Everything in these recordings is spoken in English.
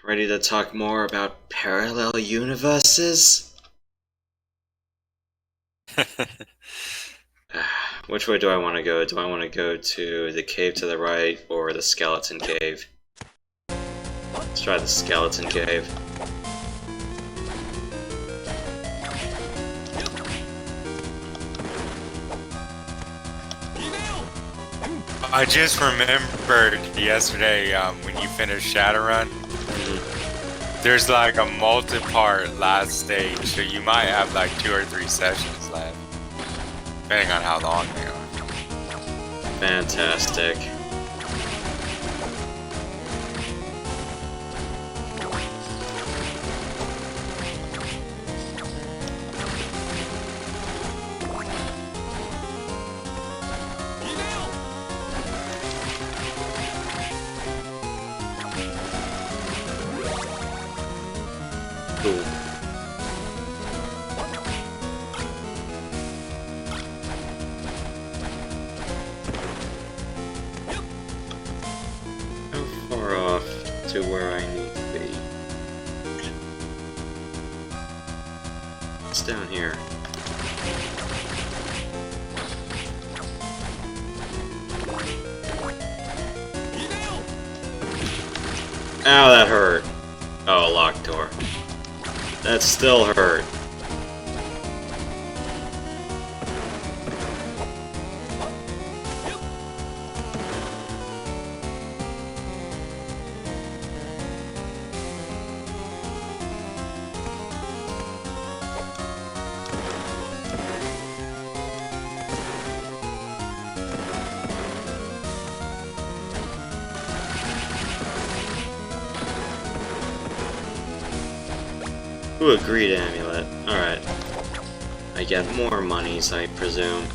Ready to talk more about parallel universes? Which way do I want to go? Do I want to go to the cave to the right or the skeleton cave? Let's try the skeleton cave. I just remembered yesterday when you finished Shadowrun, there's like a multi-part last stage, so you might have like 2 or 3 sessions left, depending on how long they are. Fantastic. Cool. How far off to where I need to be? It's down here. Ow, that hurt. Oh, locked door. That still hurt. Ooh, a greed amulet. Alright. I get more monies, I presume.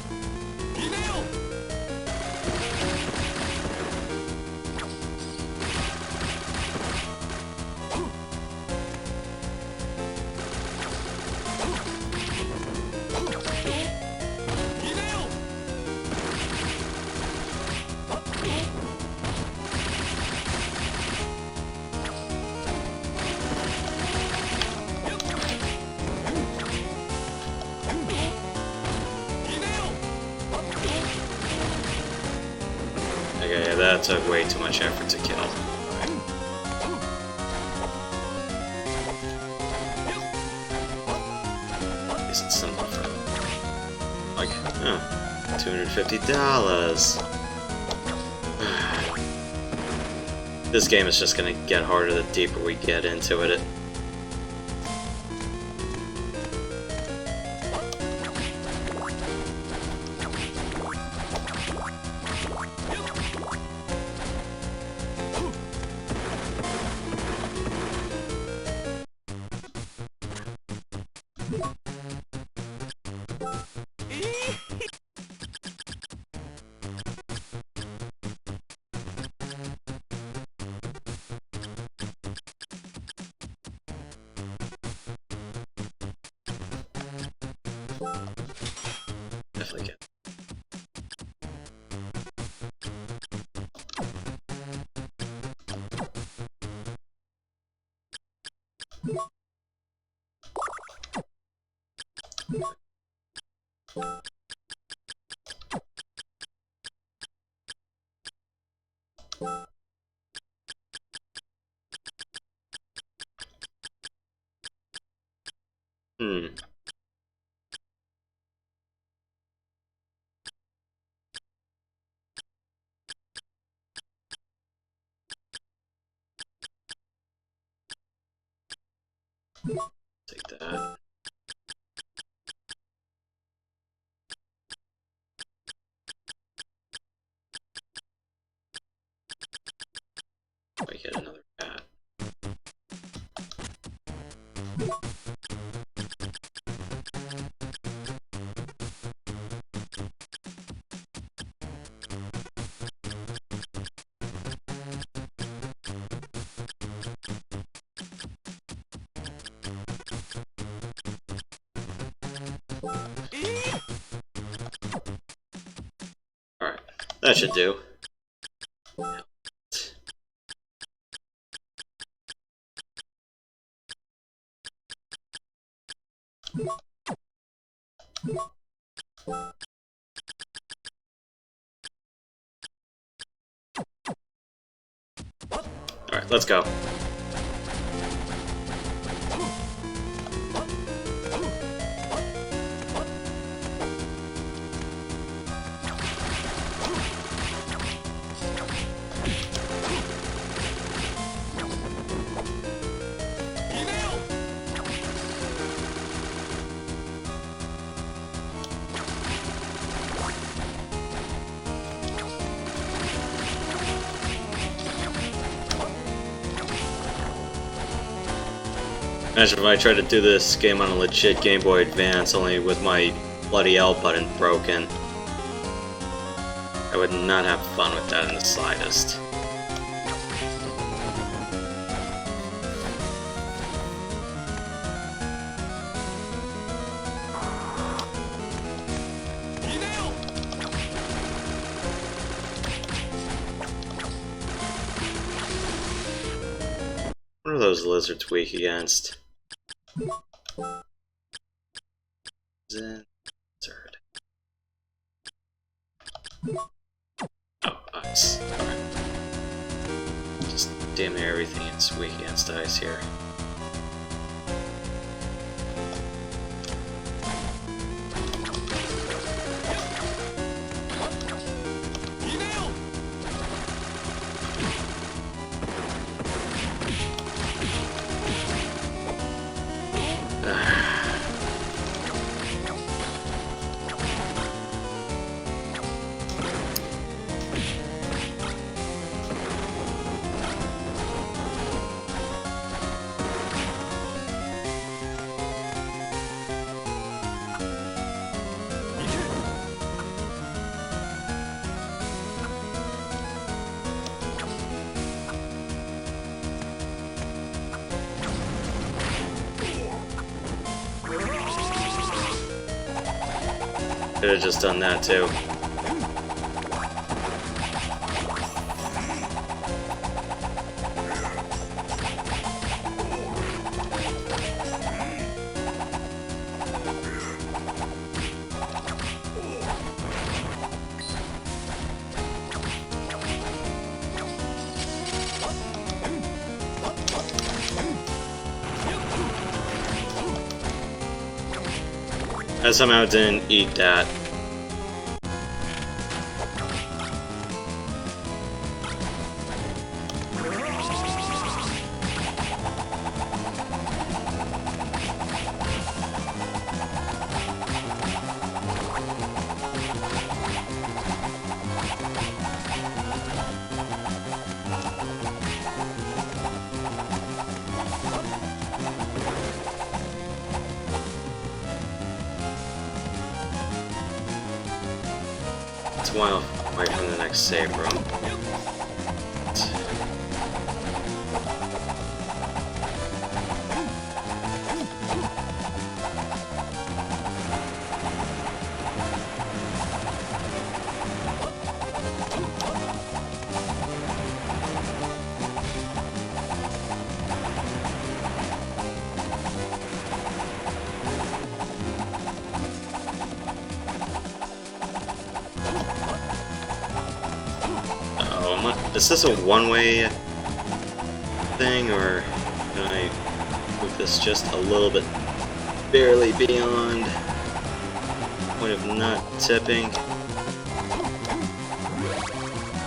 Okay, that took way too much effort to kill. At least it's simple for like, $250. This game is just gonna get harder the deeper we get into it. Definitely get. Take that. I get another bat. That should do. Alright, let's go. Imagine if I tried to do this game on a legit Game Boy Advance, only with my bloody L button broken. I would not have fun with that in the slightest. What are those lizards weak against? Lizard. Oh, ice. Alright. Just damn near everything is weak against ice here. Could have just done that too. I somehow didn't eat that. It's a while away from the next save room. Is this a one-way thing, or can I move this just a little bit, barely beyond the point of not tipping?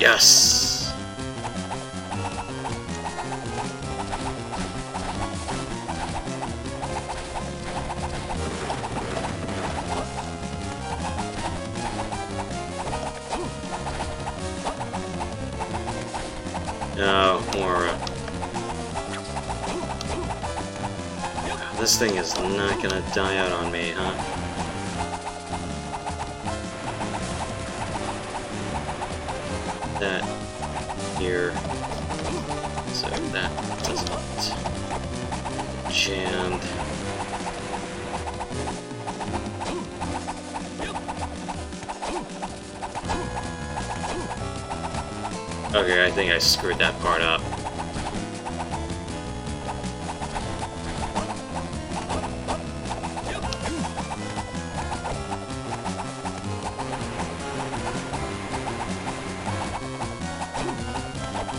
Yes! No, more. This thing is not gonna die out on me, huh? That here, so that doesn't jammed. Okay, I think I screwed that part up.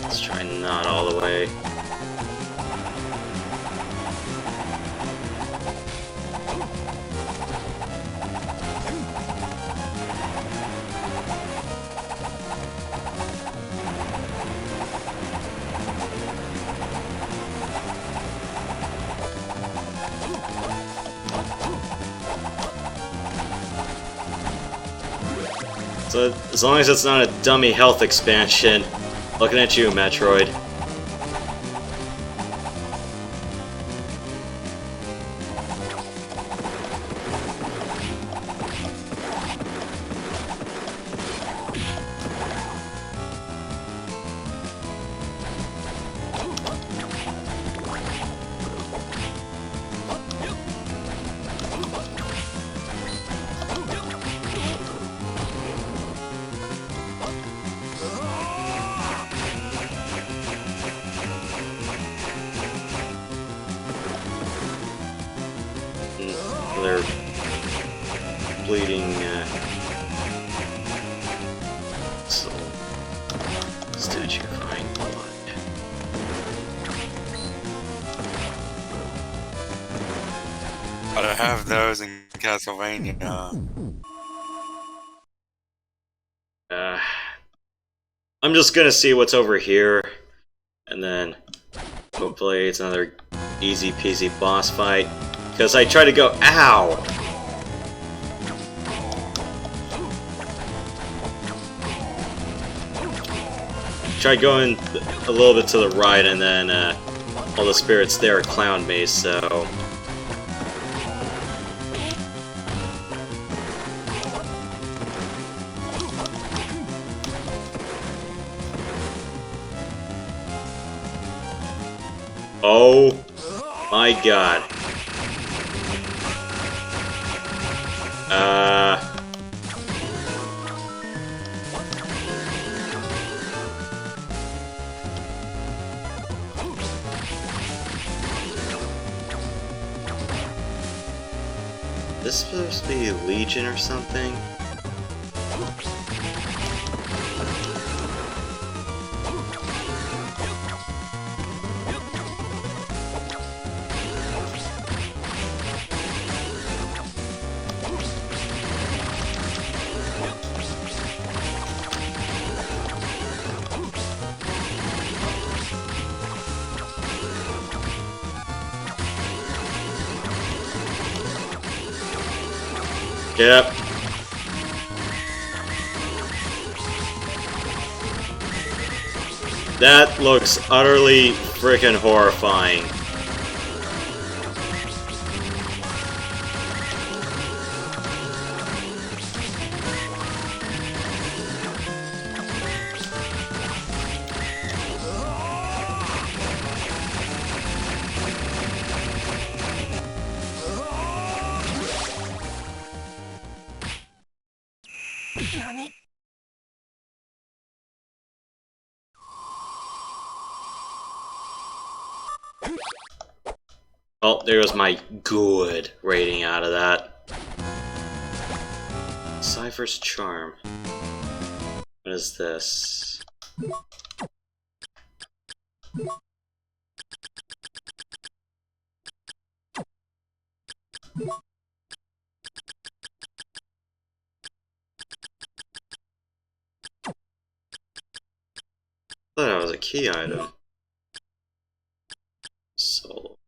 Let's try not all the way. So, as long as it's not a dummy health expansion, looking at you, Metroid. They're bleeding, so stutefying blood. But I have those in Castlevania. I'm just gonna see what's over here, and then hopefully it's another easy peasy boss fight. Because I try to go, ow! Try going a little bit to the right, and then all the spirits there are clown-based, so... Oh my god. This supposed to be Legion or something? Yep. That looks utterly freaking horrifying. Oh, there goes my good rating out of that. Cypher's Charm. What is this? I thought that was a key item. Soul.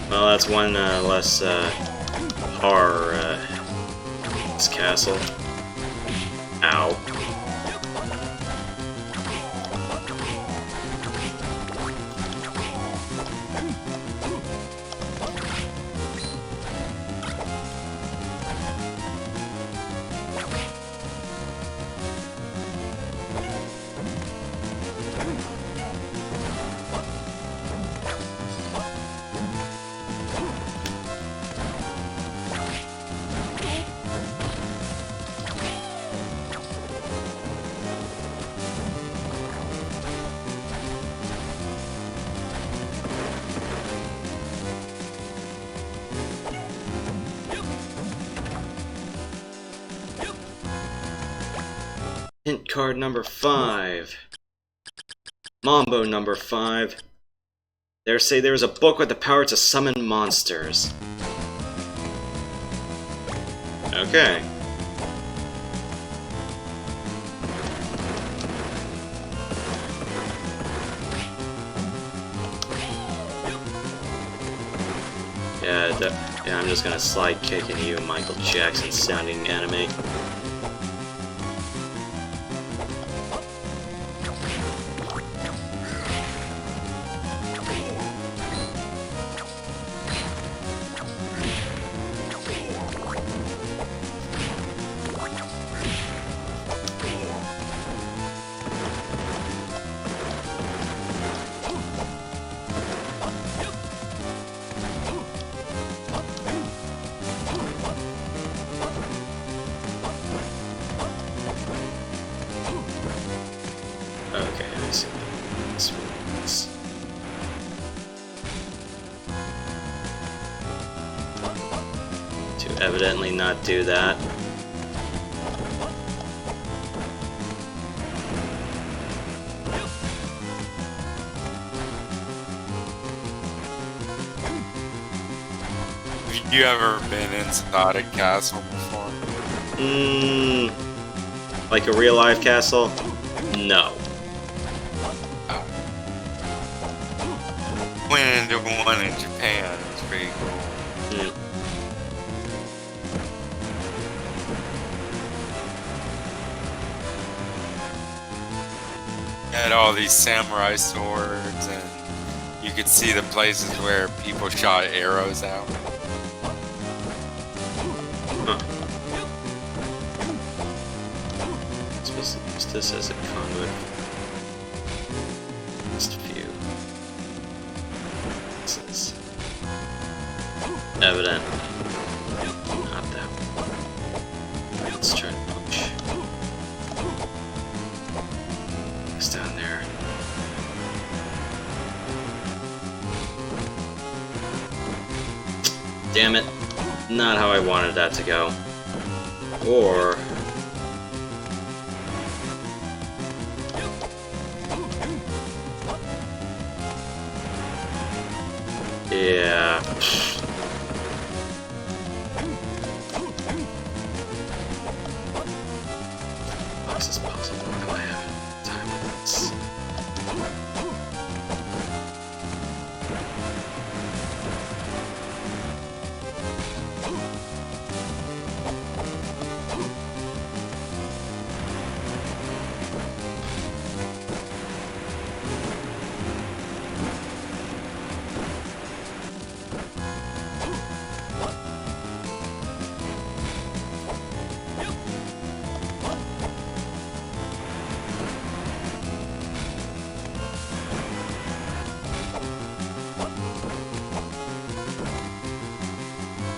Well, that's one less horror this castle. Ow. Hint card number 5. Mambo number 5. There say there is a book with the power to summon monsters. Okay. Yeah, I'm just gonna slide kick into you, Michael Jackson sounding anime. Okay, I see what this means. To evidently not do that. Have you ever been inside a castle before? Like a real life castle? No. Went into one in Japan. It's pretty cool. Had all these samurai swords, and you could see the places where people shot arrows out. Huh. I'm supposed to use this as a conduit. Just a few. This is evident. Not that one. Let's try to push. It's down there. Damn it. Not how I wanted that to go. Or... yeah. Box is possible. Do I have time for this?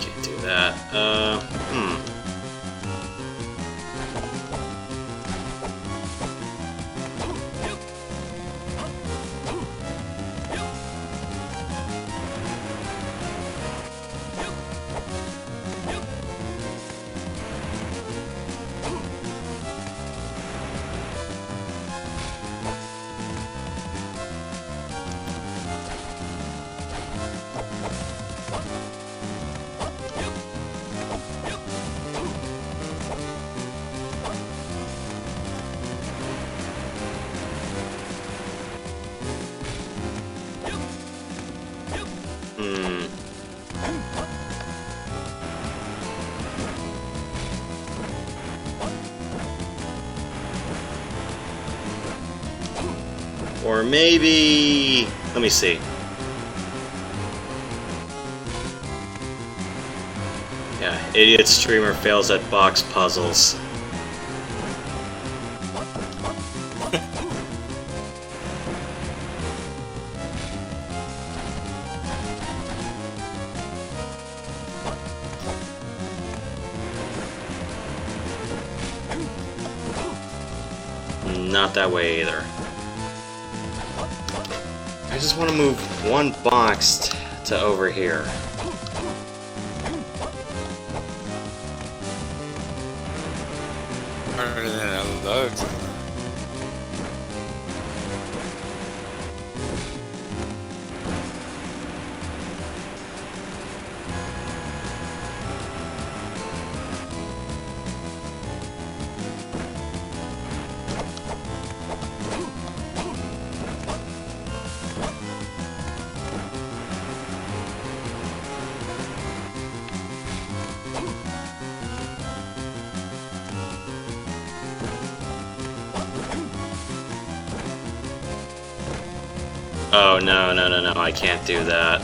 Can't do that. Or maybe... let me see. Yeah, idiot streamer fails at box puzzles. Not that way either. I just want to move one box to over here. Harder than it looks. Oh, no, no, no, no, I can't do that.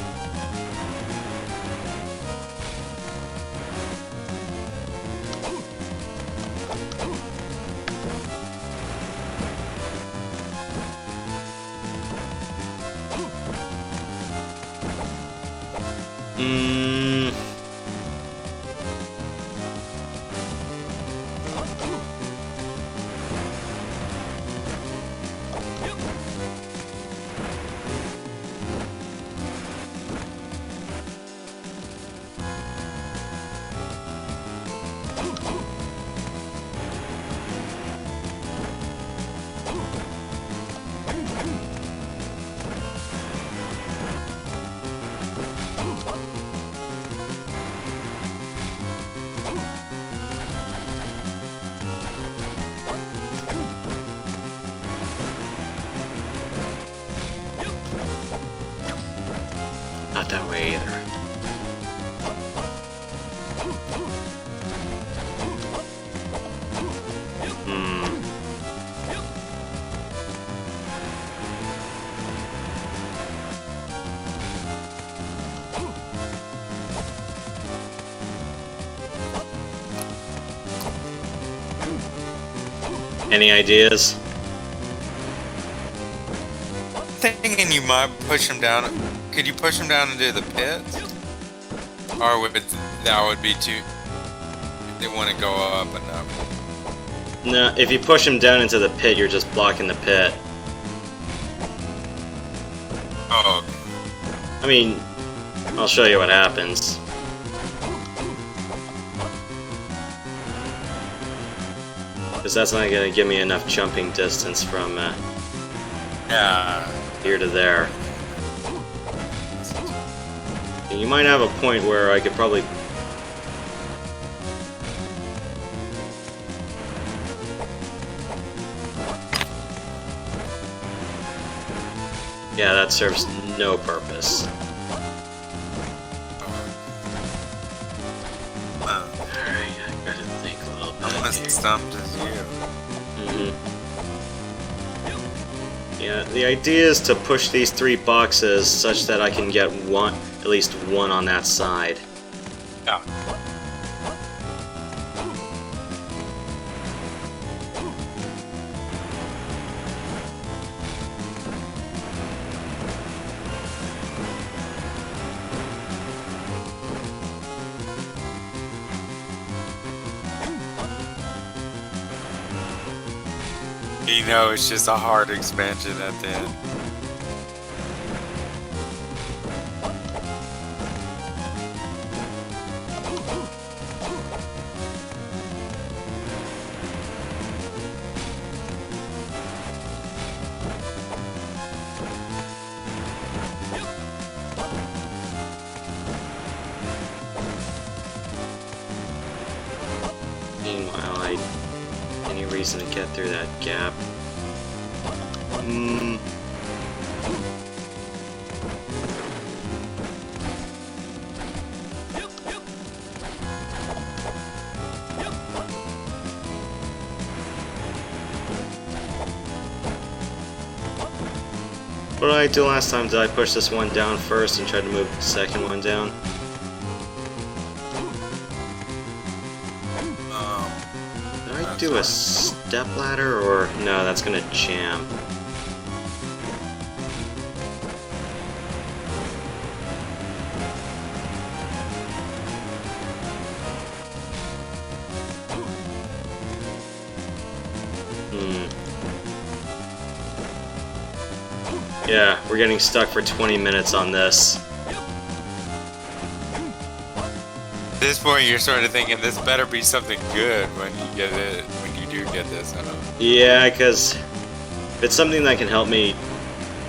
Not that way either. Any ideas? Thinking you might push him down. Could you push him down into the pit? Or would that would be too? They want to go up enough. No, if you push him down into the pit, you're just blocking the pit. Oh. I mean, I'll show you what happens. Because that's not going to give me enough jumping distance from here to there. And you might have a point where I could probably... Yeah, that serves no purpose. Alright, I gotta think a little bit. I'm as stumped as you. Yeah, the idea is to push these 3 boxes such that I can get one, at least one on that side. Yeah. You know, it's just a hard expansion at the end. Meanwhile, any reason to get through that gap? What did I do last time? Did I push this one down first and try to move the second one down? Did I do a step ladder or... No, that's gonna jam. Yeah, we're getting stuck for 20 minutes on this. At this point, you're sort of thinking this better be something good when you get it, when you do get this. I don't know. Yeah, because if it's something that can help me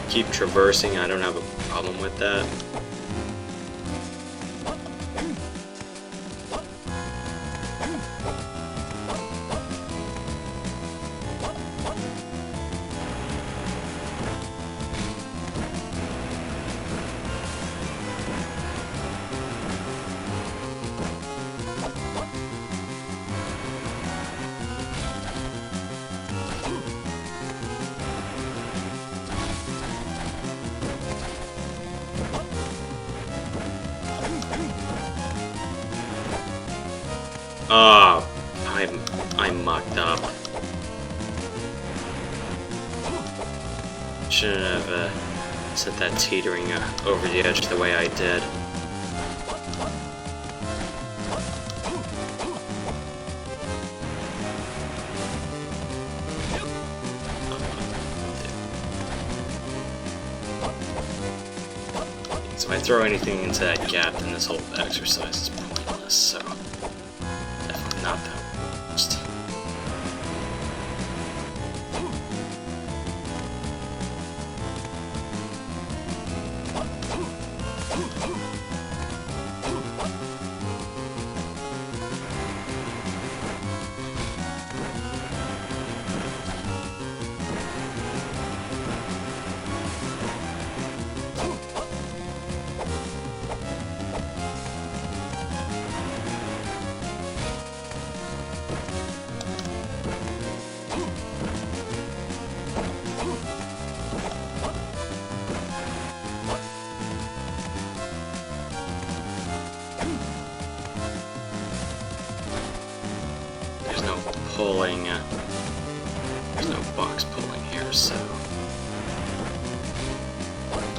keep traversing, I don't have a problem with that. Oh, I mucked up. Shouldn't have set that teetering over the edge the way I did. So if I throw anything into that gap, then this whole exercise is pointless, so definitely not that worst. Pulling, there's no box pulling here, so...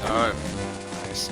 Oh, nice.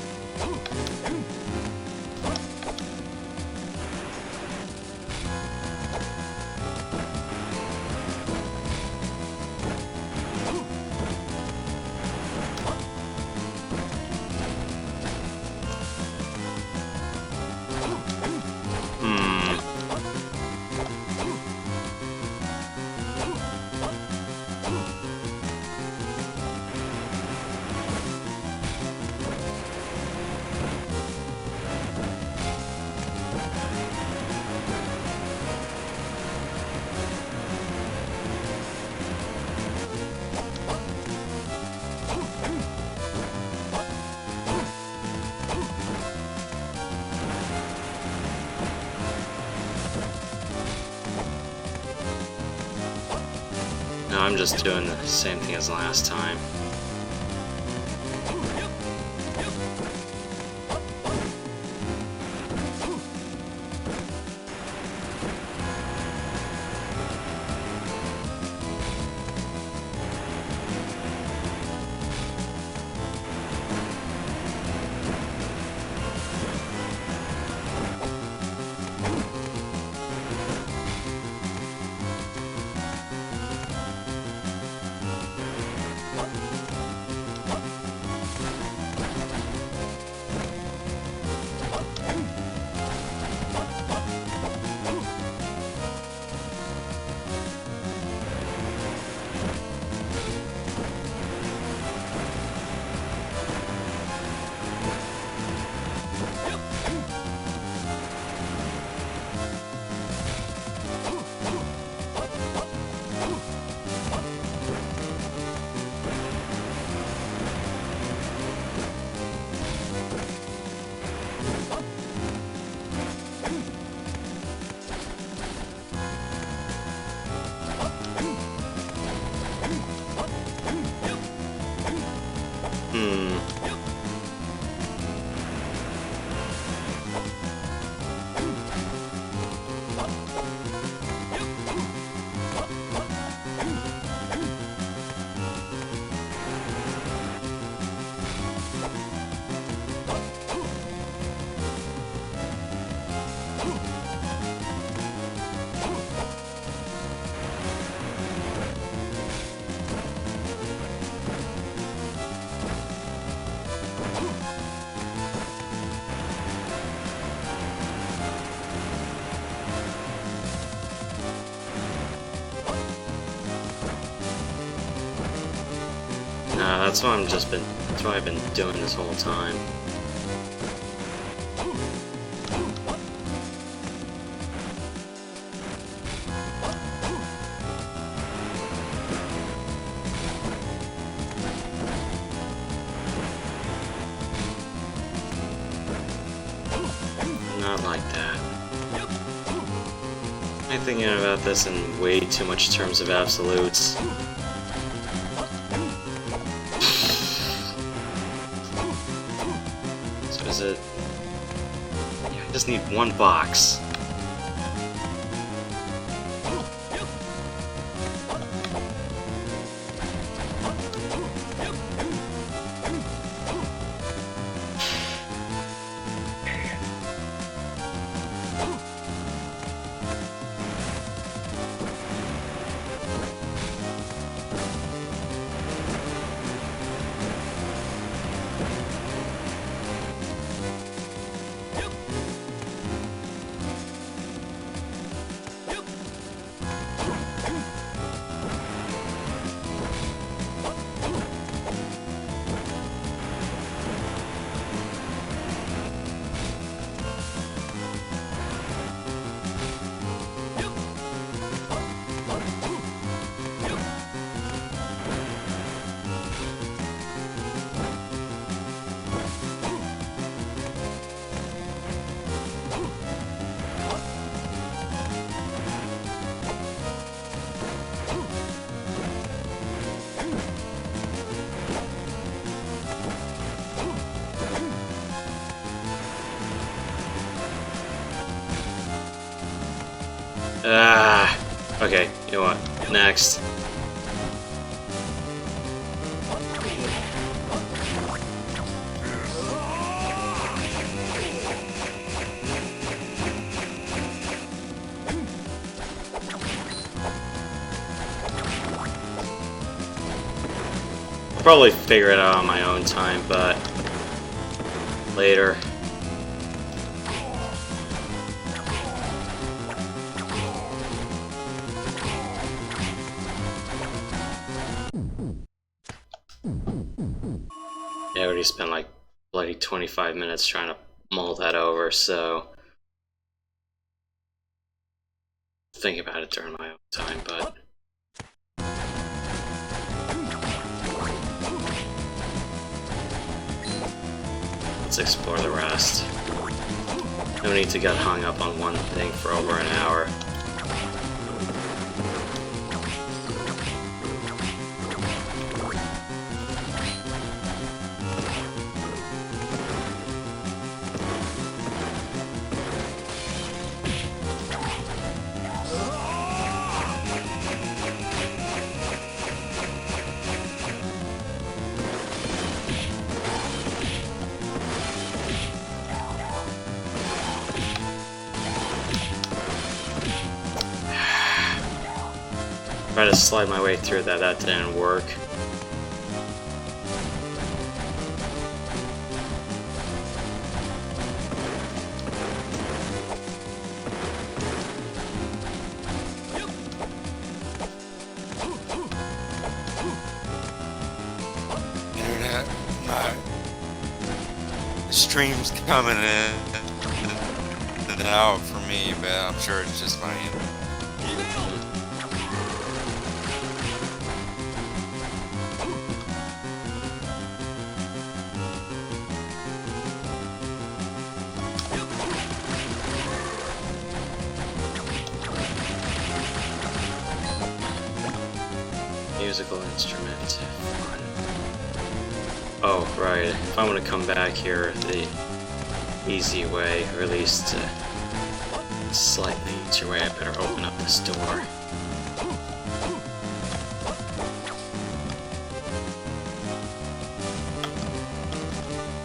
No, I'm just doing the same thing as last time. That's what I've been doing this whole time. Not like that. I'm thinking about this in way too much terms of absolutes. So is it... Yeah, I just need one box. Ah, okay, you know what? Next. I'll probably figure it out on my own time, but later. Yeah, I already spent like bloody 25 minutes trying to mull that over, so think about it during my own time, but let's explore the rest. No need to get hung up on one thing for over an hour. Try to slide my way through that, that didn't work. Internet, my stream's coming in and out for me, but I'm sure it's just my internet. Musical instrument. Fun. Oh, right. If I want to come back here the easy way, or at least slightly easier way, I better open up this door.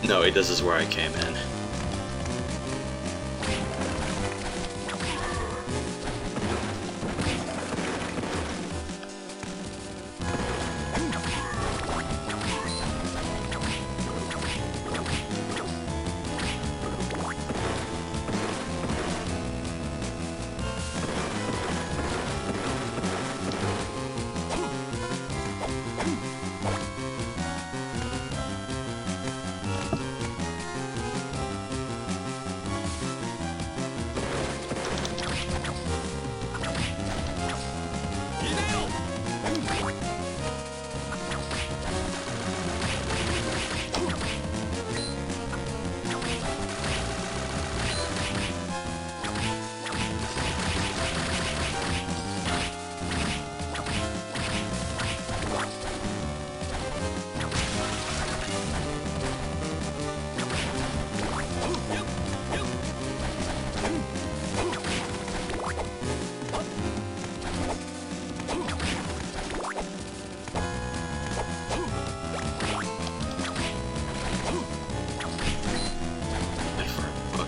No, this is where I came in.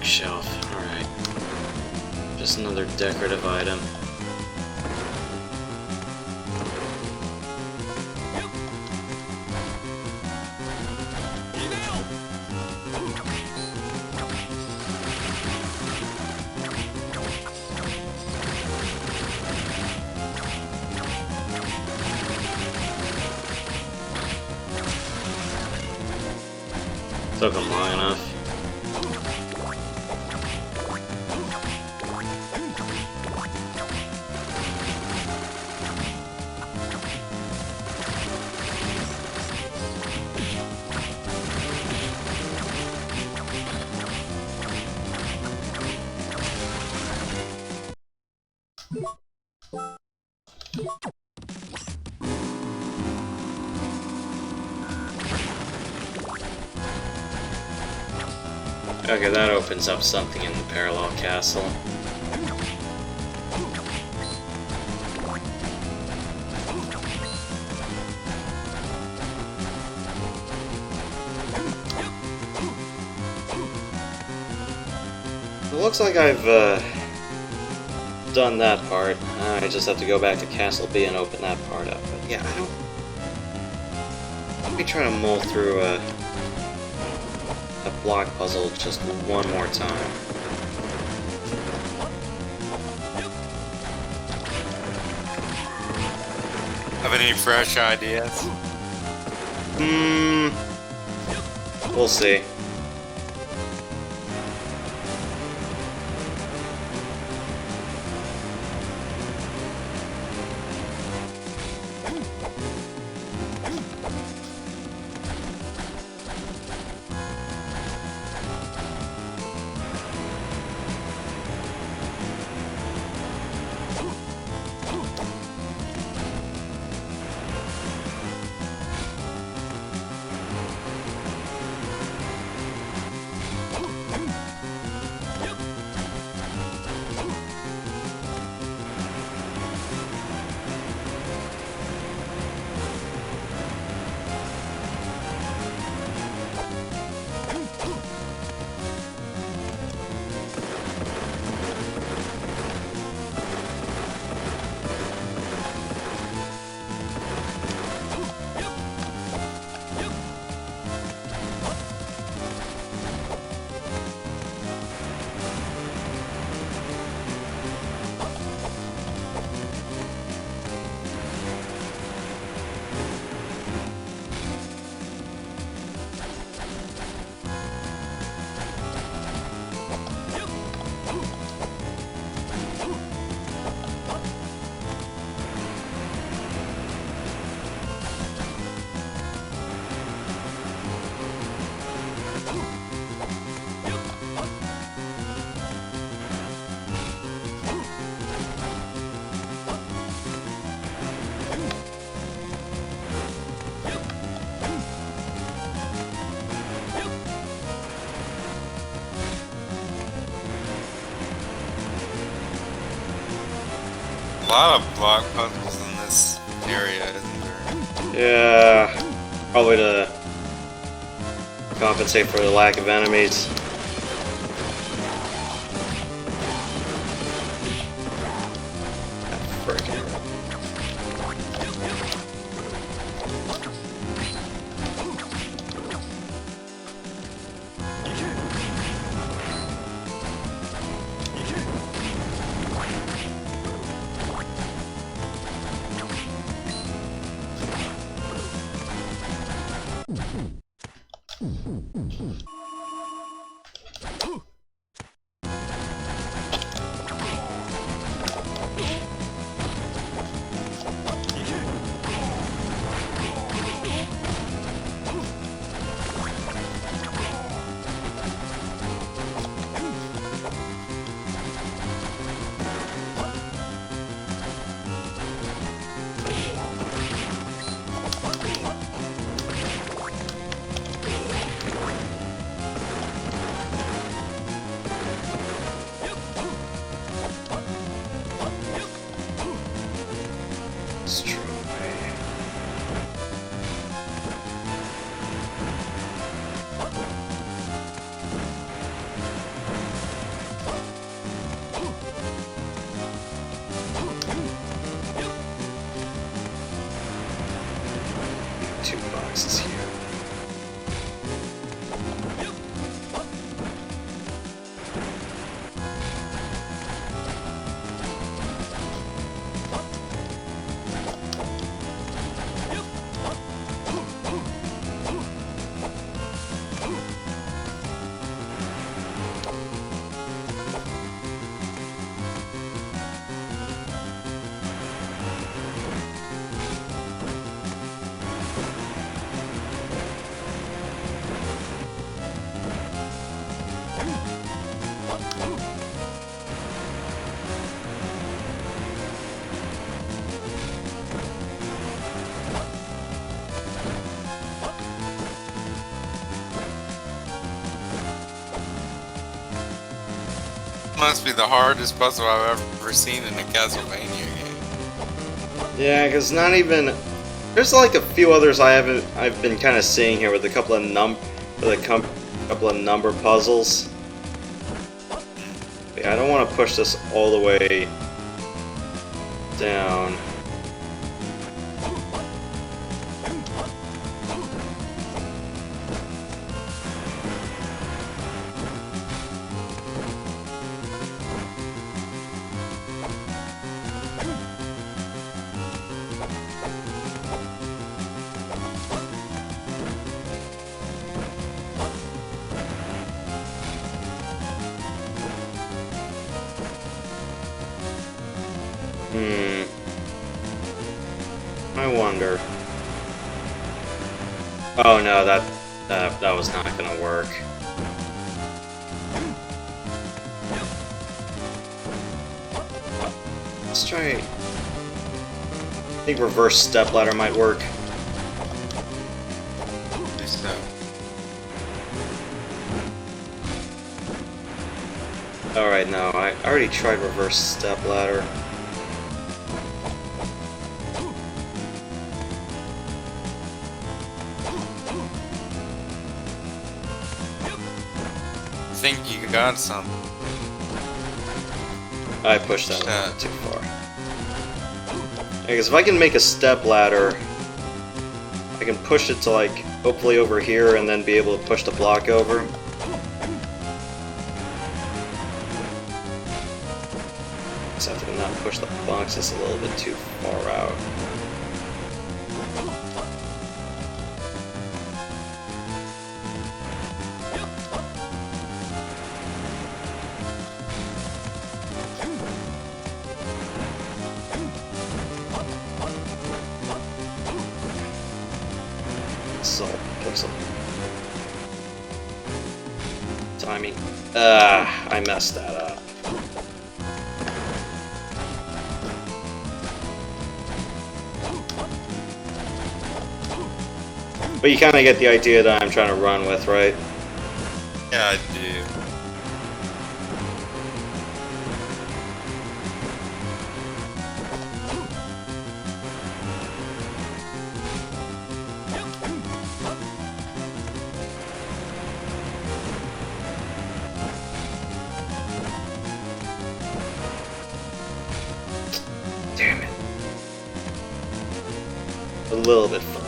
Shelf. Alright. Just another decorative item. Took them long enough. Okay, that opens up something in the parallel castle. looks like I've done that part. I just have to go back to Castle B and open that part up. But yeah, I don't... Let me try to mull through a block puzzle just one more time. Have any fresh ideas? We'll see. A lot of block puzzles in this area, isn't there? Yeah, probably to compensate for the lack of enemies. Must be the hardest puzzle I've ever seen in a Castlevania game. Yeah, because not even... There's like a few others I've been kind of seeing here with a couple of number puzzles. I don't want to push this all the way down. I wonder. Oh no, that was not gonna work. Let's try. I think reverse stepladder might work. So. Alright, no, I already tried reverse stepladder. I think you got some. I pushed that a little too far. Because if I can make a stepladder, I can push it to like hopefully over here and then be able to push the block over. Except to not push the boxes a little bit too far out. Pixel. Timing. I messed that up. But you kind of get the idea that I'm trying to run with, right? Yeah, I do. Damn it. A little bit fun.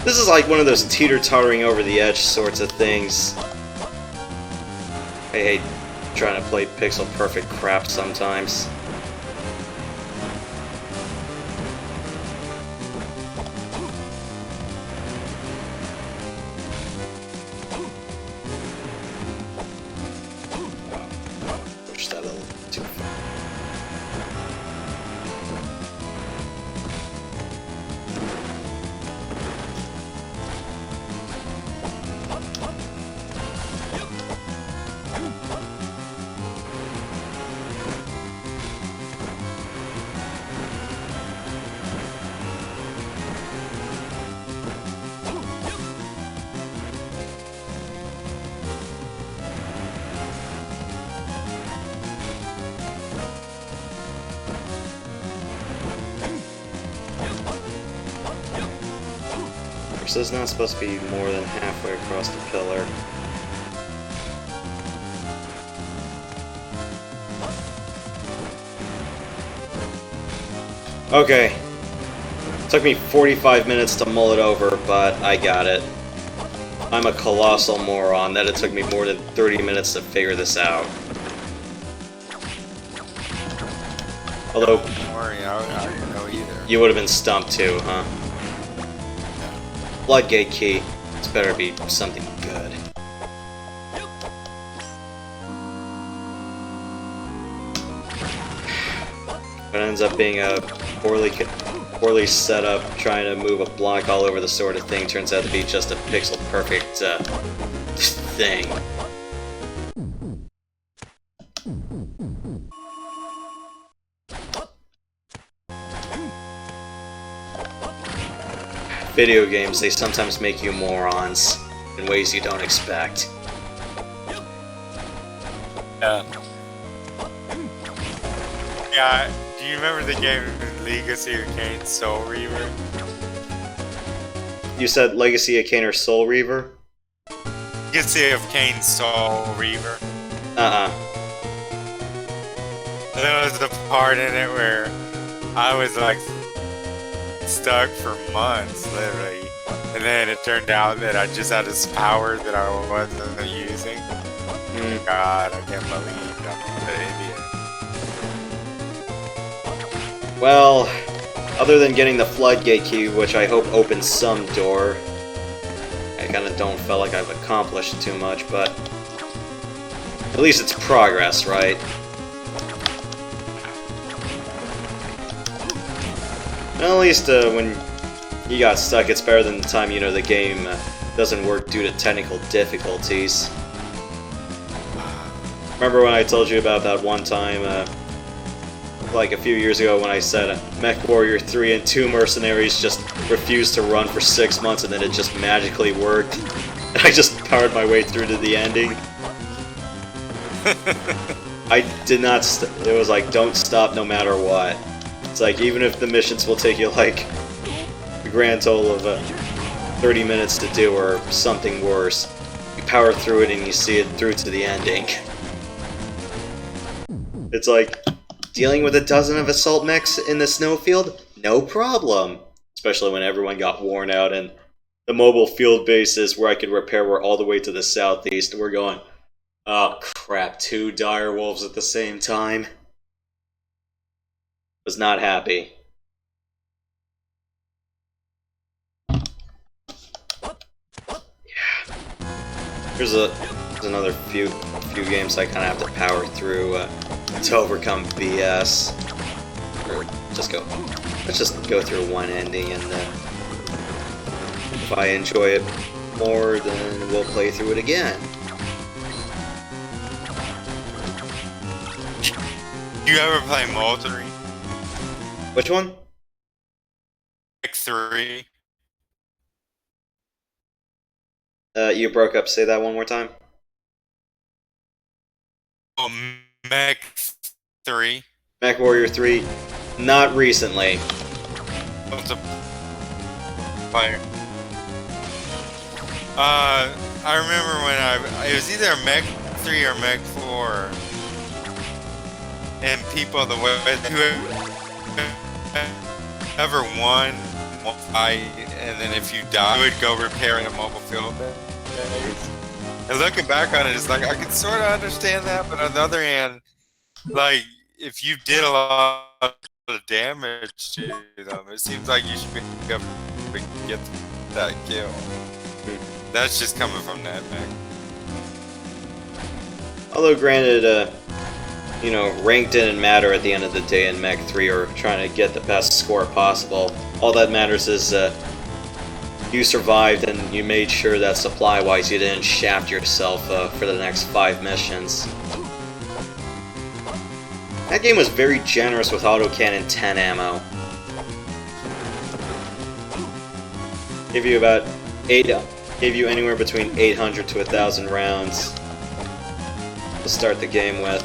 This is like one of those teeter-tottering over the edge sorts of things. I hate trying to play pixel perfect crap sometimes. Push that a little too far. So it's not supposed to be more than halfway across the pillar. Okay. Took me 45 minutes to mull it over, but I got it. I'm a colossal moron that it took me more than 30 minutes to figure this out. Although, Don't worry, I don't know either. you would have been stumped too, huh? Floodgate key. It's better be something good. It ends up being a poorly set up, trying to move a block all over the sort of thing. Turns out to be just a pixel perfect thing. Video games, they sometimes make you morons in ways you don't expect. Yeah. Yeah, do you remember the game Legacy of Kain Soul Reaver? You said Legacy of Kain or Soul Reaver? Legacy of Kain Soul Reaver. There was the part in it where I was like stuck for months, literally. And then it turned out that I just had this power that I wasn't using. God, I can't believe I'm an idiot. Well, other than getting the floodgate key, which I hope opens some door, I kinda don't feel like I've accomplished too much, but at least it's progress, right? Well, at least when you got stuck, it's better than the time you know the game doesn't work due to technical difficulties. Remember when I told you about that one time, like a few years ago, when I said MechWarrior 3 and 2 mercenaries just refused to run for 6 months and then it just magically worked? And I just powered my way through to the ending. I did not. It was like, don't stop no matter what. It's like, even if the missions will take you like a grand total of 30 minutes to do or something worse, you power through it and you see it through to the ending. It's like, dealing with a dozen of assault mechs in the snowfield? No problem. Especially when everyone got worn out and the mobile field bases where I could repair were all the way to the southeast. We're going, oh crap, 2 dire wolves at the same time. Was not happy. Yeah. There's another few games I kind of have to power through to overcome BS. Or let's just go through one ending, and if I enjoy it more, then we'll play through it again. You ever play Multering? Which one? Mech 3. You broke up. Say that one more time. Oh, Mech 3. MechWarrior 3. Not recently. Multiplayer. I remember when it was either Mech 3 or Mech 4. And people, whoever won will fight, and then if you die, you would go repair in a mobile field base. And looking back on it, it's like, I can sort of understand that, but on the other hand, like, if you did a lot of damage to them, it seems like you should be able to get that kill. That's just coming from NetMech. Although granted, you know, rank didn't matter at the end of the day in Mech 3 or trying to get the best score possible. All that matters is you survived and you made sure that supply-wise you didn't shaft yourself for the next 5 missions. That game was very generous with autocannon 10 ammo. Gave you about 8, gave you anywhere between 800 to 1,000 rounds to start the game with.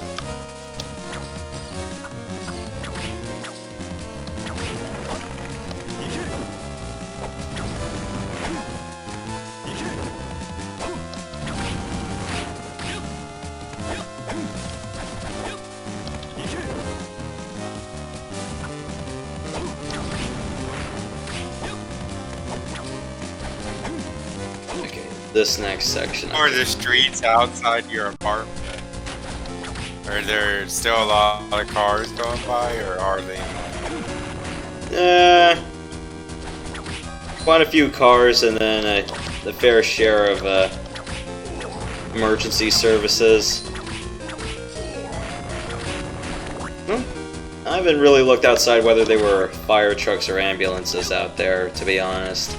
This next section. Or the streets outside your apartment. Are there still a lot of cars going by, or are they? Quite a few cars, and then the fair share of emergency services. I haven't really looked outside whether they were fire trucks or ambulances out there, to be honest.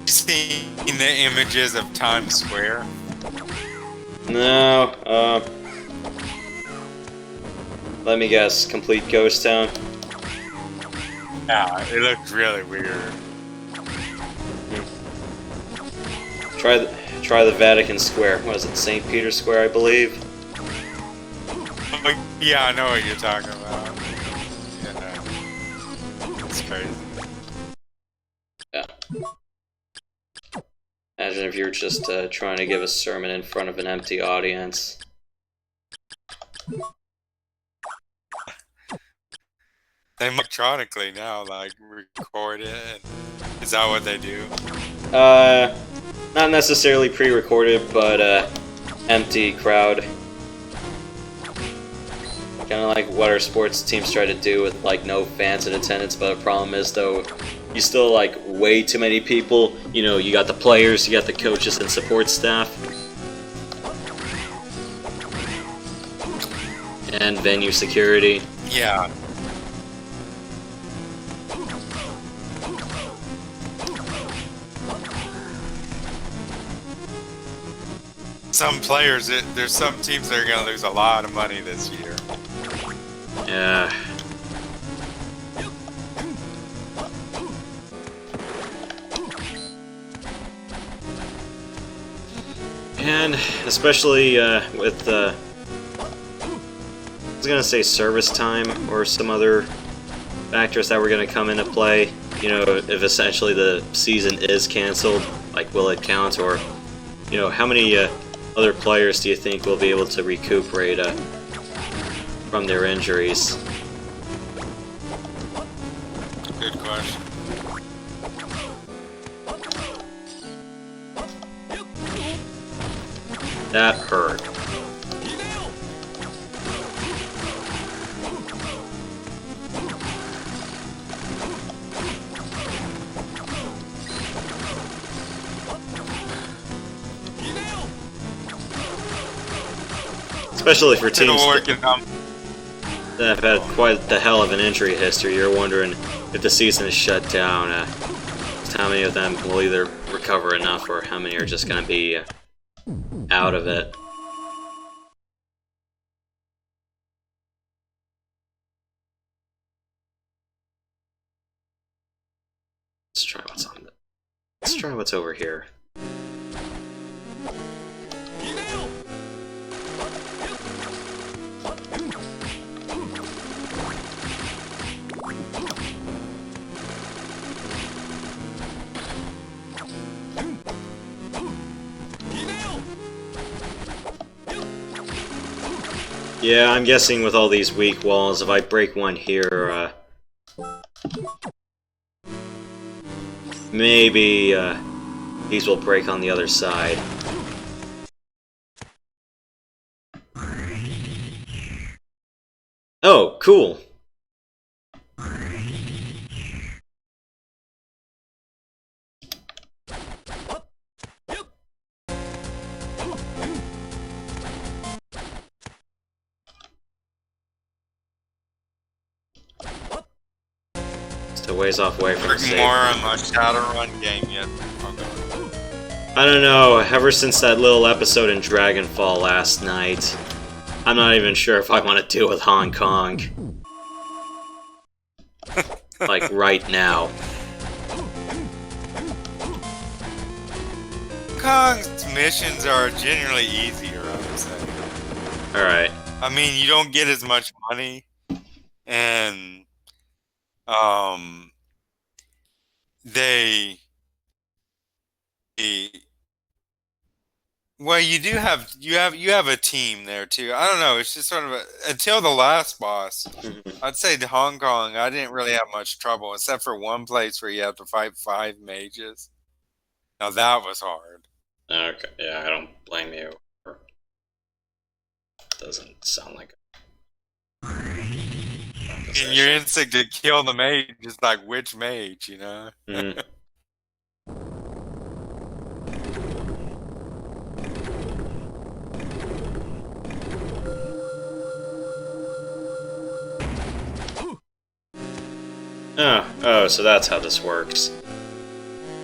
Seen the images of Times Square? No, let me guess, complete ghost town? Yeah, it looks really weird. Try the Vatican Square. What is it, St. Peter's Square, I believe? Oh, yeah, I know what you're talking about. That's crazy. Yeah. Imagine if you're just trying to give a sermon in front of an empty audience. They electronically now, like, record it. Is that what they do? Not necessarily pre-recorded, but empty crowd. Kind of like what our sports teams try to do with like no fans in attendance, but the problem is though, you still like way too many people. You know, you got the players, you got the coaches and support staff, and venue security. Yeah. Some players, there's some teams that are going to lose a lot of money this year. Yeah. And especially with, I was gonna say service time or some other factors that were gonna come into play. You know, if essentially the season is canceled, like will it count, or you know, how many other players do you think will be able to recuperate from their injuries? Good question. That hurt. Especially for teams that have had quite the hell of an injury history. You're wondering if the season is shut down, just how many of them will either recover enough or how many are just going to be out of it. Let's try what's on it. Let's try what's over here. Yeah, I'm guessing with all these weak walls, if I break one here, maybe these will break on the other side. Oh, cool. Still ways off away from the save. More on my Shadowrun game yet. I don't know, ever since that little episode in Dragonfall last night, I'm not even sure if I want to deal with Hong Kong. Like, right now. Kong's missions are generally easier, I would say. Alright. I mean, you don't get as much money, and well, you have a team there too. I don't know. It's just sort of until the last boss. I'd say to Hong Kong, I didn't really have much trouble, except for one place where you have to fight 5 mages. Now that was hard. Okay, yeah, I don't blame you. Doesn't sound like And your instinct to kill the mage is like, which mage, you know? Oh, so that's how this works.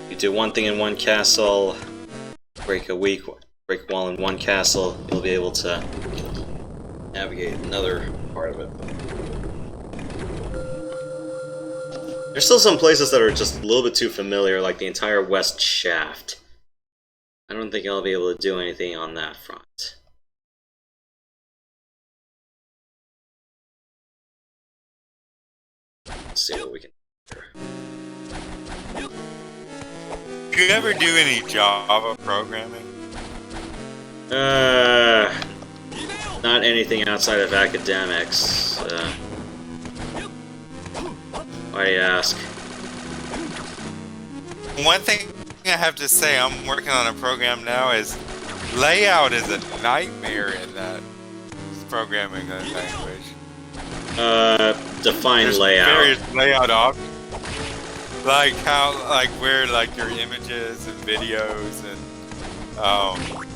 You do one thing in one castle, break a wall in one castle, you'll be able to navigate another part of it. There's still some places that are just a little bit too familiar, like the entire West Shaft. I don't think I'll be able to do anything on that front. Let's see what we can Do you ever do any Java programming? Not anything outside of academics. Why do you ask? One thing I have to say, I'm working on a program now, is layout is a nightmare in that programming language. Define There's layout. various layout options. Like how, like where like your images and videos and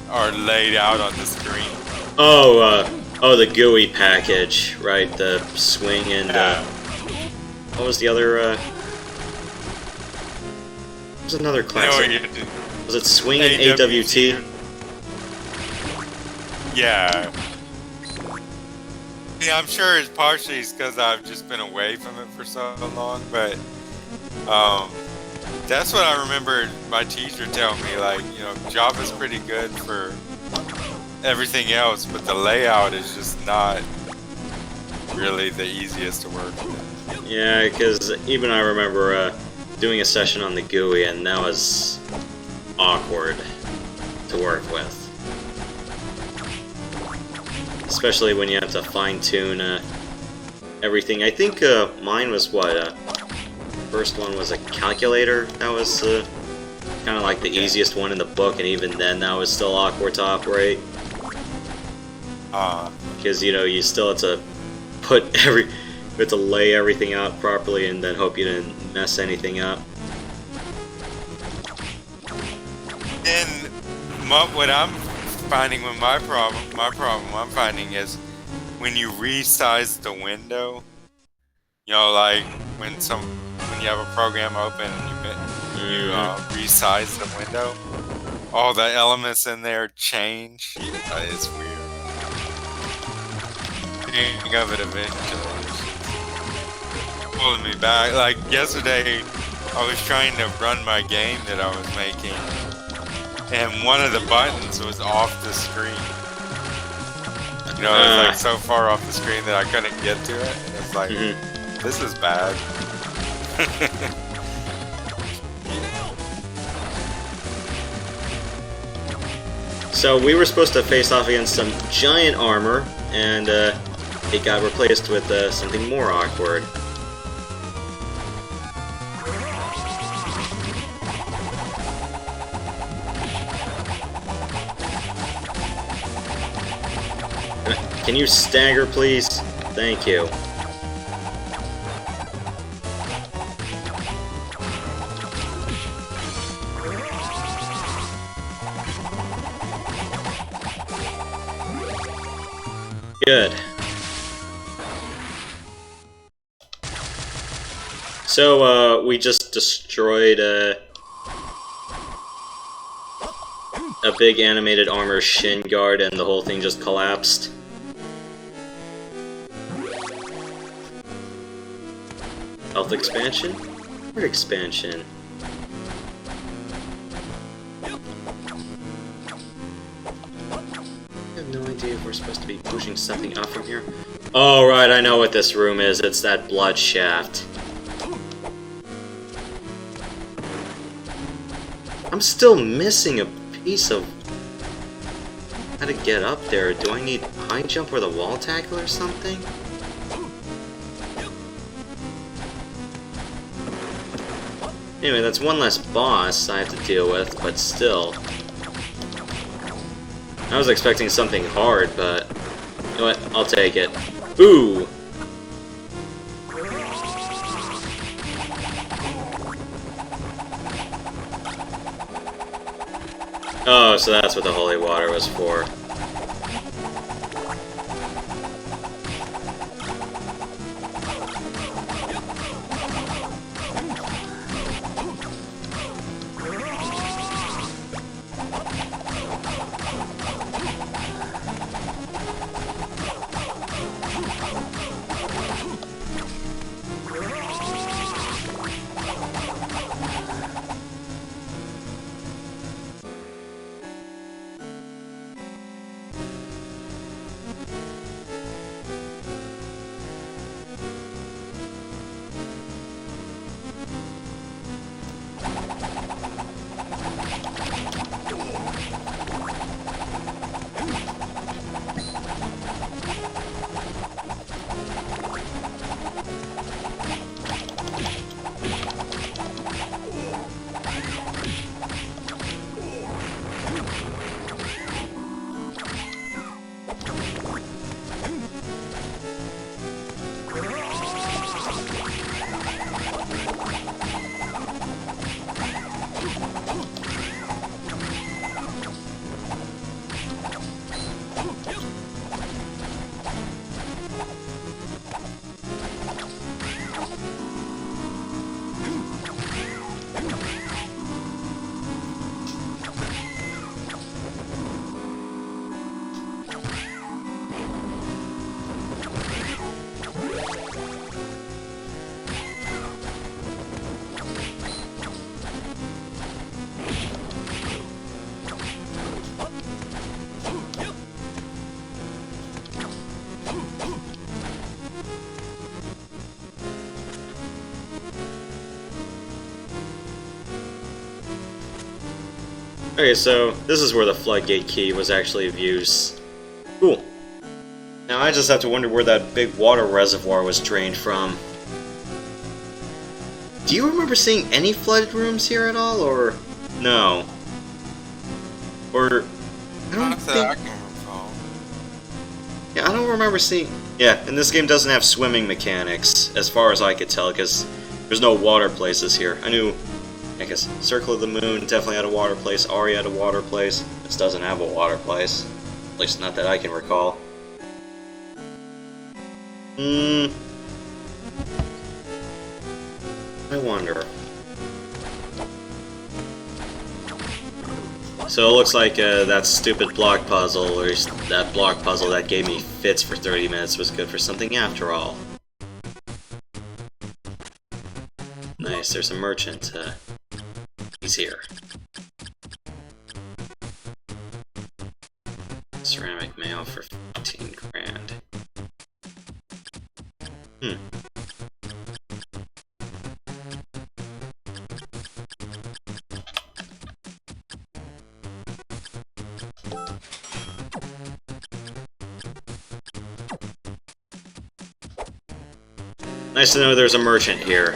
are laid out on the screen. Oh, the GUI package, right? The swing and what was the other? What was another class? Was it swing and AWT? Yeah. Yeah, I'm sure it's partially because I've just been away from it for so long, but that's what I remember my teacher telling me, like, you know, Java's pretty good for everything else, but the layout is just not really the easiest to work with. Yeah, because even I remember doing a session on the GUI, and that was awkward to work with. Especially when you have to fine-tune everything. I think mine was what? First one was a calculator. That was kind of like the easiest one in the book, and even then that was still awkward to operate. Because, you know, you still have to you have to lay everything out properly and then hope you didn't mess anything up. And what I'm finding with my problem I'm finding is when you resize the window, you know, like when you have a program open and you resize the window, all the elements in there change. It's weird. Think of it eventually. It's pulling me back. Like yesterday, I was trying to run my game that I was making, and one of the buttons was off the screen. You know, it was like so far off the screen that I couldn't get to it. And it's like, this is bad. So we were supposed to face off against some giant armor, and it got replaced with something more awkward. Can you stagger, please? Thank you. Good. So, we just destroyed a big animated armor shin guard, and the whole thing just collapsed. Health expansion? What expansion? I have no idea if we're supposed to be pushing something up from here. Oh, right, I know what this room is. It's that blood shaft. I'm still missing a piece of how to get up there. Do I need high jump or the wall tackle or something? Anyway, that's one less boss I have to deal with, but still. I was expecting something hard, but you know what? I'll take it. Ooh! Oh, so that's what the holy water was for. Okay, so this is where the floodgate key was actually of use. Cool. Now I just have to wonder where that big water reservoir was drained from. Do you remember seeing any flooded rooms here at all, or no? Or I don't Not think. that I can recall. Yeah, I don't remember seeing. Yeah, and this game doesn't have swimming mechanics, as far as I could tell, because there's no water places here. I knew, I guess, Circle of the Moon definitely had a water place. Ari had a water place. This doesn't have a water place, at least not that I can recall. I wonder. So it looks like that stupid block puzzle, or that block puzzle that gave me fits for 30 minutes was good for something after all. Nice, there's a merchant. He's here. Ceramic mail for 15 grand. Nice to know there's a merchant here.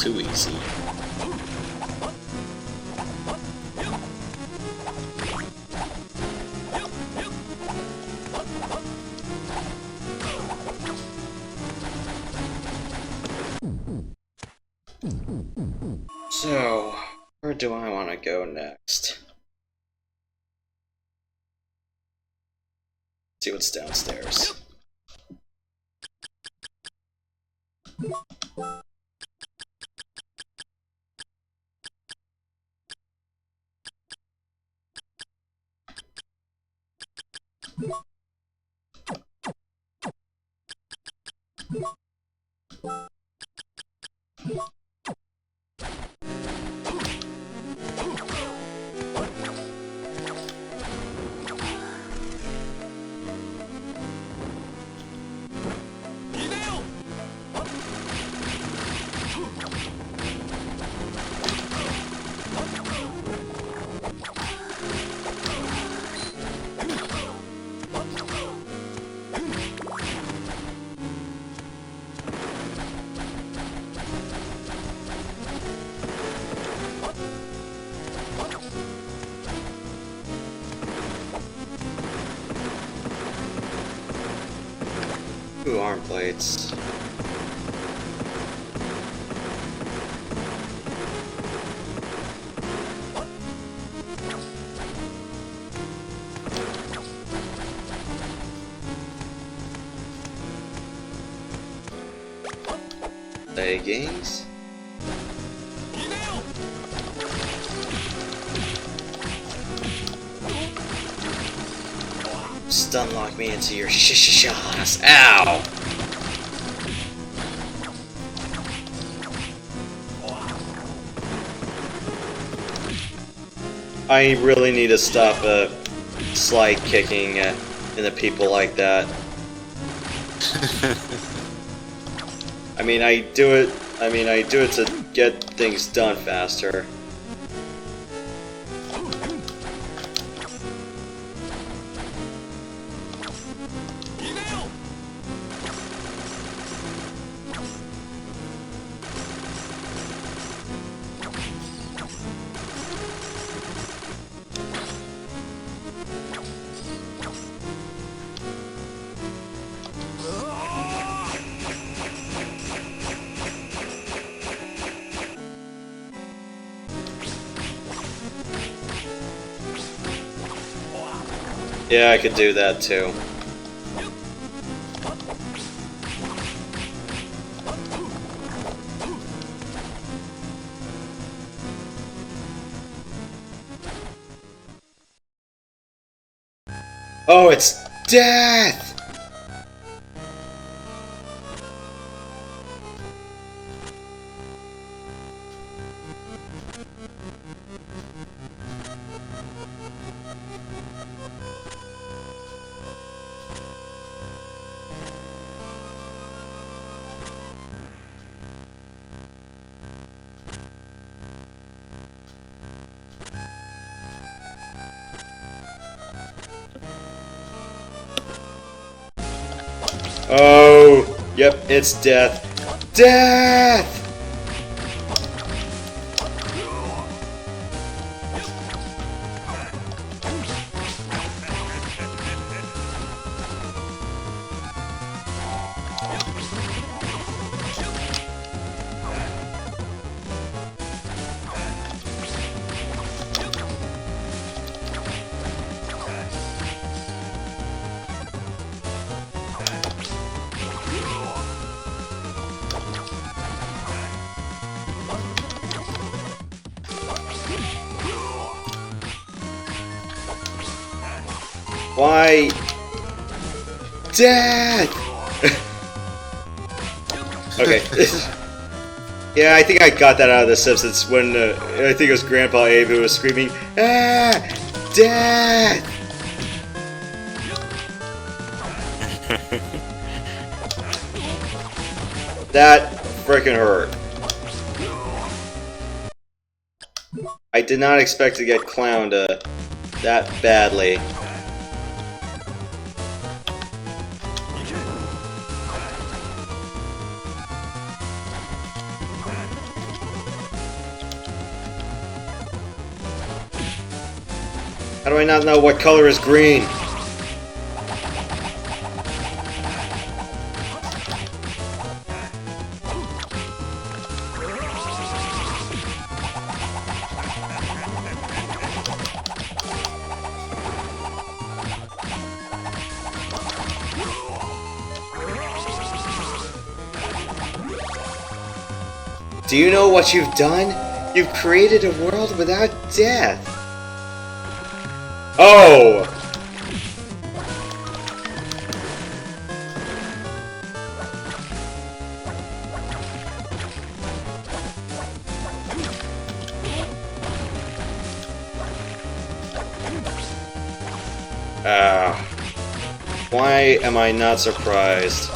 Too easy. So, where do I want to go next? See what's downstairs. Ooh, arm plates. Leggings. Stun lock me into your shishishas. Ow! I really need to stop slide kicking into people like that. I mean, I do it I mean, I do it to get things done faster. Yeah, I could do that too. Oh, it's death! Oh, yep, it's death. Death! Why? Death! Okay. Yeah, I think I got that out of The Simpsons when I think it was Grandpa Abe who was screaming, "Ah! Death!" That frickin' hurt. I did not expect to get clowned that badly. How do I not know what color is green? Do you know what you've done? You've created a world without death. Oh! Why am I not surprised?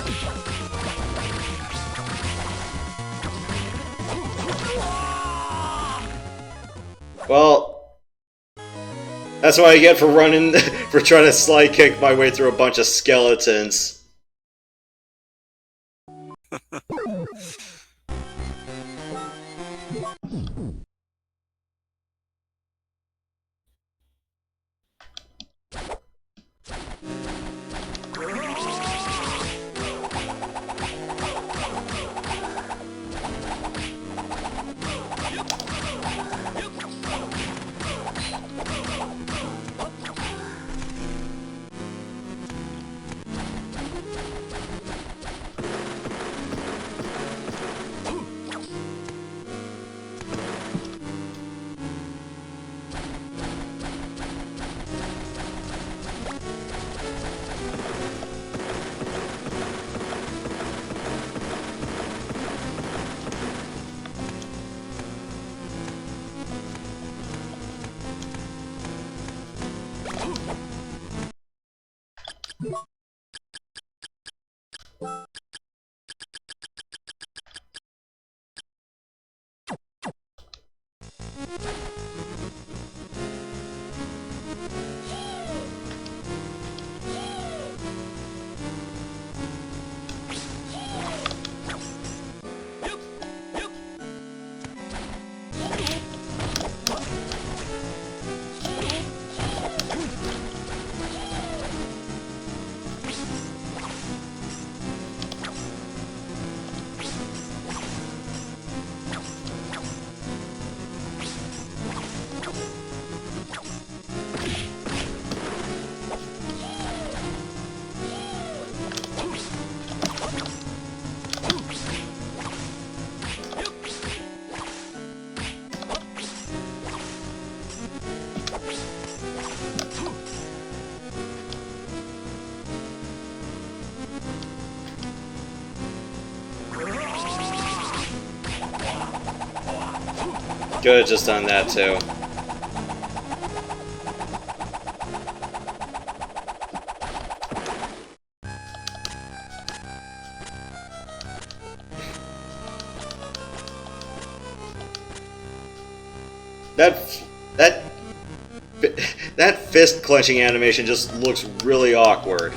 Well, that's what I get for running, for trying to slide kick my way through a bunch of skeletons. Could have just done that too. That that fist clenching animation just looks really awkward.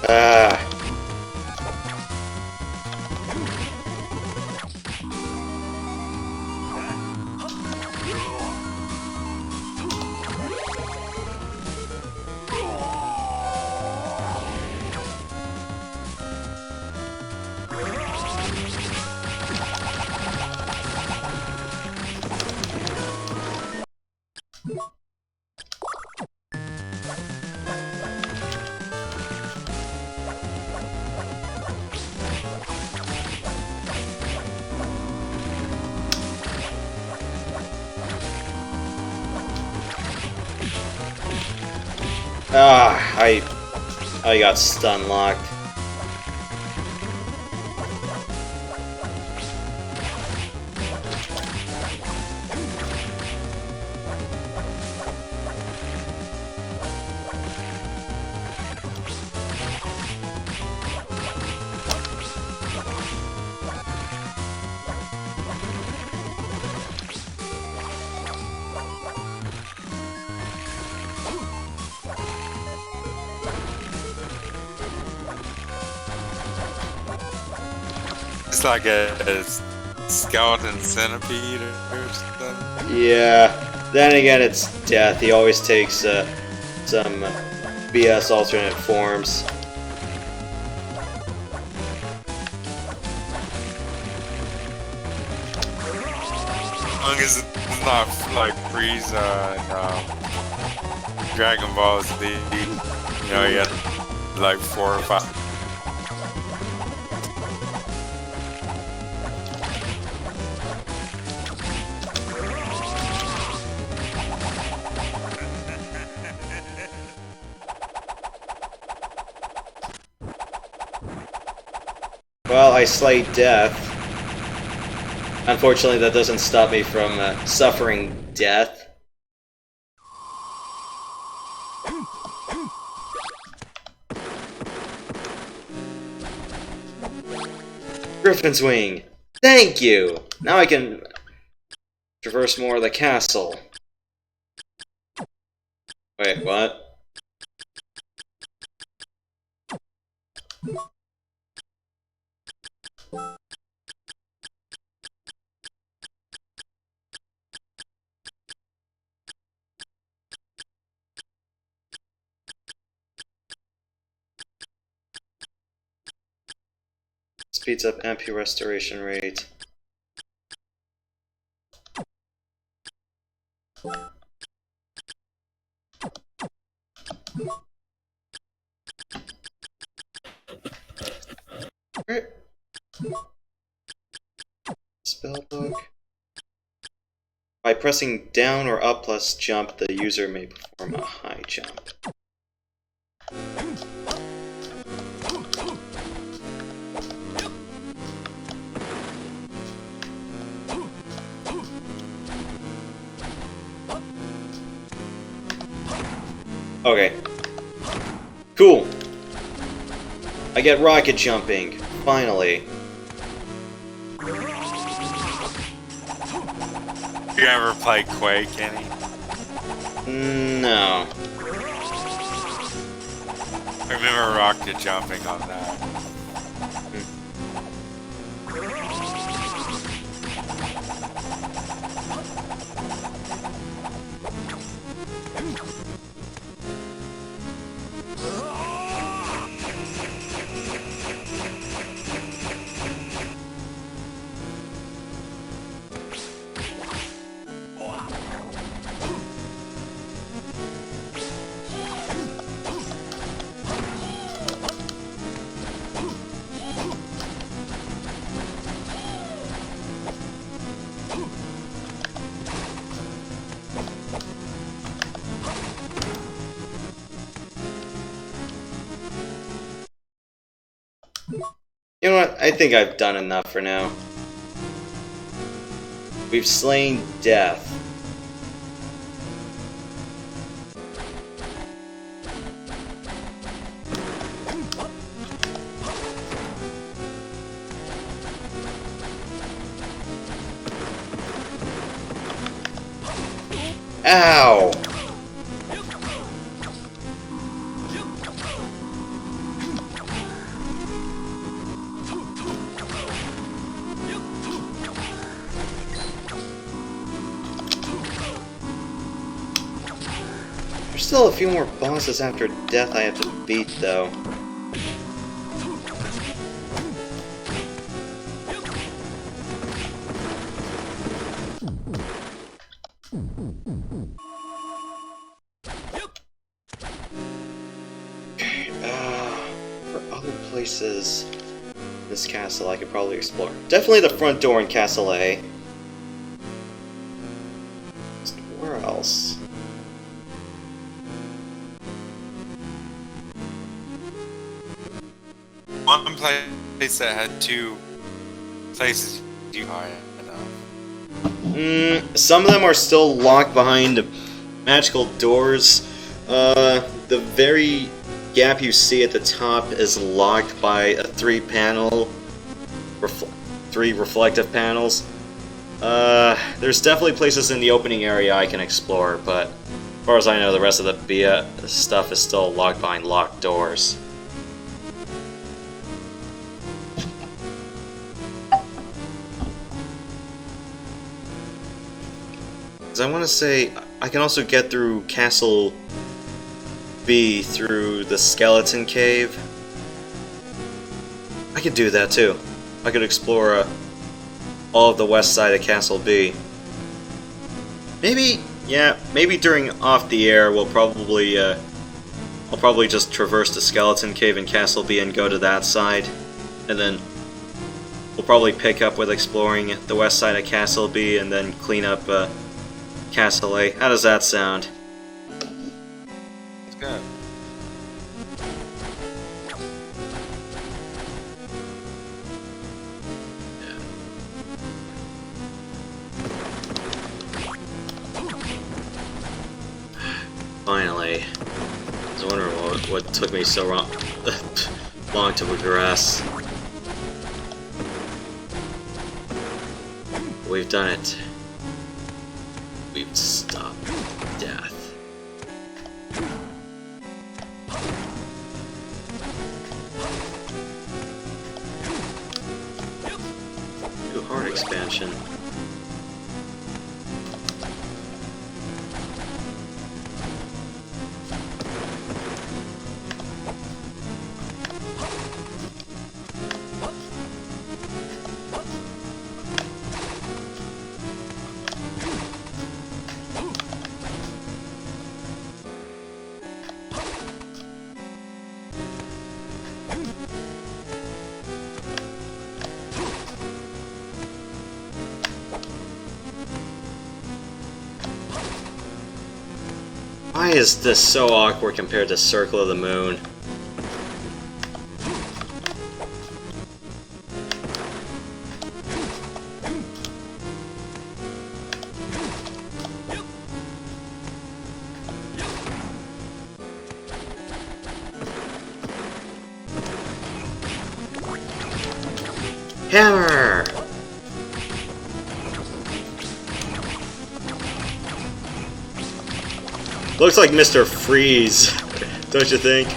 Ah. I got stun locked. It's like a skeleton centipede or something. Yeah. Then again, it's death. He always takes some BS alternate forms. As long as it's not like Frieza and Dragon Ball Z, you know, you had like 4 or 5. Well, I slayed death. Unfortunately, that doesn't stop me from suffering death. Griffin's Wing! Thank you! Now I can traverse more of the castle. Wait, what? Speeds up MP restoration rate. spellbook. By pressing down or up plus jump, the user may perform a high jump. Okay. Cool. I get rocket jumping. Finally. You ever play Quake, Kenny? No. I remember rocket jumping on that. You know what? I think I've done enough for now. We've slain death. Ow! There's still a few more bosses after death I have to beat, though. For other places in this castle I could probably explore. Definitely the front door in Castle A. Where else? One place that had two places you high enough. Some of them are still locked behind magical doors. The very gap you see at the top is locked by a three reflective panels. There's definitely places in the opening area I can explore, but as far as I know, the rest of the stuff is still locked behind locked doors. I want to say I can also get through Castle B through the Skeleton Cave. I could do that too. I could explore all of the west side of Castle B. Maybe during off the air I'll probably just traverse the Skeleton Cave in Castle B and go to that side, and then we'll probably pick up with exploring the west side of Castle B and then clean up Castle A. How does that sound? It's good. Finally. I was wondering what took me so long to progress. We've done it. We've stopped death. New heart expansion. Why is this so awkward compared to Circle of the Moon? Hammer! Looks like Mr. Freeze, don't you think?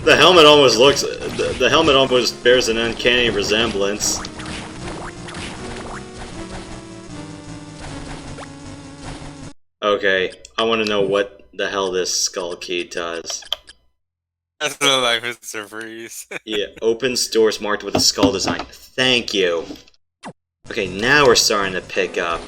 The helmet almost looks... The helmet almost bears an uncanny resemblance. Okay, I want to know what the hell this skull key does. That's not like Mr. Freeze. Yeah, opens doors marked with a skull design. Thank you. Okay, now we're starting to pick up.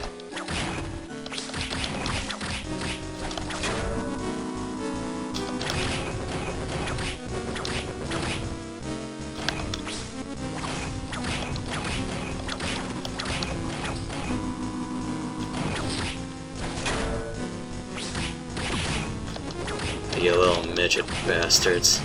You little midget bastards.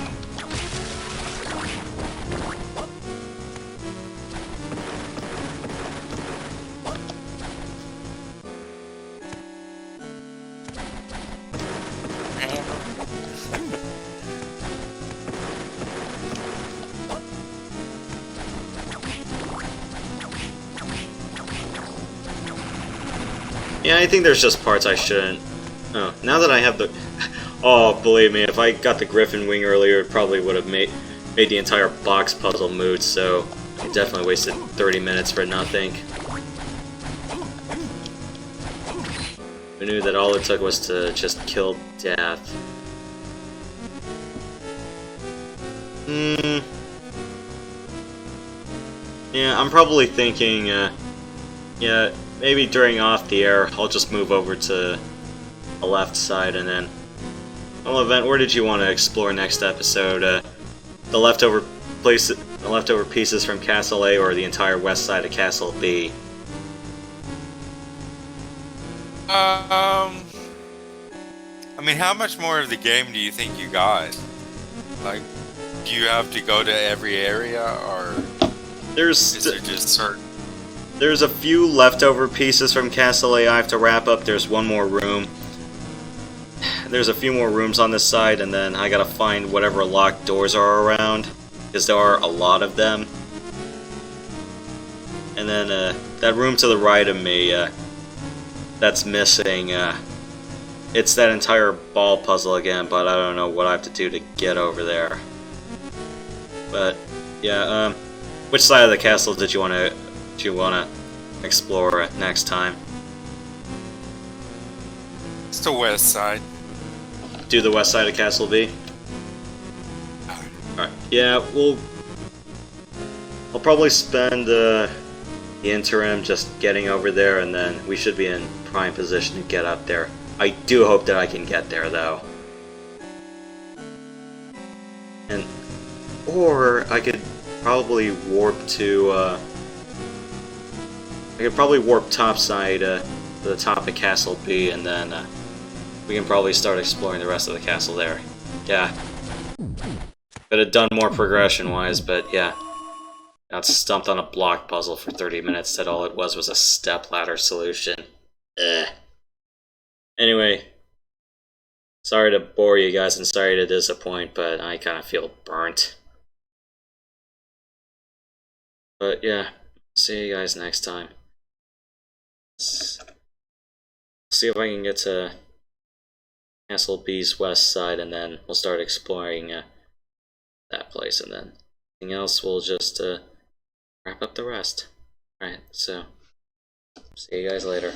Yeah, I think there's just parts I shouldn't... Oh, now that I have the... Oh, believe me, if I got the Griffin Wing earlier, it probably would have made the entire box puzzle moot, so I definitely wasted 30 minutes for nothing. I knew that all it took was to just kill Death. Yeah, I'm probably thinking, yeah, maybe during off the air, I'll just move over to the left side and then... Well, Event, where did you want to explore next episode? The leftover pieces from Castle A or the entire west side of Castle B? I mean, how much more of the game do you think you got? Like, do you have to go to every area, or is it just certain? There's a few leftover pieces from Castle A I have to wrap up. There's one more room. There's a few more rooms on this side, and then I gotta find whatever locked doors are around, because there are a lot of them. And then that room to the right of me, that's missing. It's that entire ball puzzle again, but I don't know what I have to do to get over there. But yeah, which side of the castle did you wanna explore next time? It's the west side. Do the west side of Castle B? Alright, yeah, I'll probably spend the interim just getting over there, and then we should be in prime position to get up there. I do hope that I can get there, though. Or I could probably warp to, I could probably warp topside to the top of Castle B, and then, we can probably start exploring the rest of the castle there. Yeah. Could have done more progression-wise, but yeah. Got stumped on a block puzzle for 30 minutes, said all it was a step-ladder solution. Anyway. Sorry to bore you guys and sorry to disappoint, but I kind of feel burnt. But yeah, see you guys next time. See if I can get to Castle B's west side, and then we'll start exploring that place, and then anything else we'll just wrap up the rest. Alright, so see you guys later.